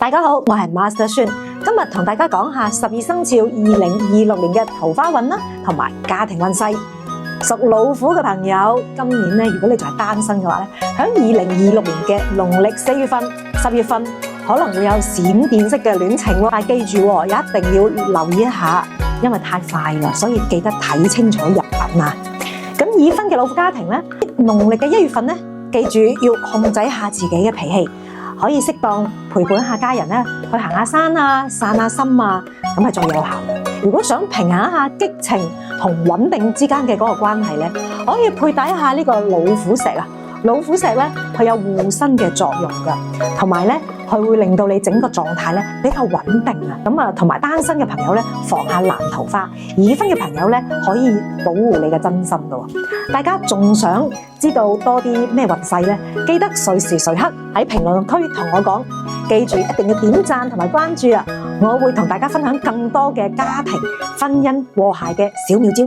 大家好，我係 Master 孫，今日同大家講下12生肖2026年嘅桃花運啦，同埋家庭運勢。屬老虎嘅朋友，今年咧，如果你仲係單身嘅話咧，喺2026年嘅農曆4月份、10月份，可能會有閃電式嘅戀情喎。但係記住喎，一定要留意一下，因為太快啦，所以記得睇清楚日品啊。咁已婚嘅老虎家庭咧，農曆嘅1月份咧，記住要控制下自己嘅脾氣。可以適當陪伴一下家人咧，去行下山啊，散下心啊，咁係最有效嘅。如果想平衡一下激情同穩定之間嘅嗰個關係咧，可以佩戴一下呢個老虎石啊。老虎石咧，佢有護身嘅作用㗎，同埋咧，佢會令到你整個狀態咧比較穩定啊。咁啊，同埋單身嘅朋友咧，防下爛桃花；已婚嘅朋友咧，可以保護你嘅真心㗎喎。大家仲想知道多啲咩運勢咧？記得隨時隨刻喺評論區同我講，記住一定要點讚同埋關注啊！我會同大家分享更多嘅家庭、婚姻和諧嘅小妙招。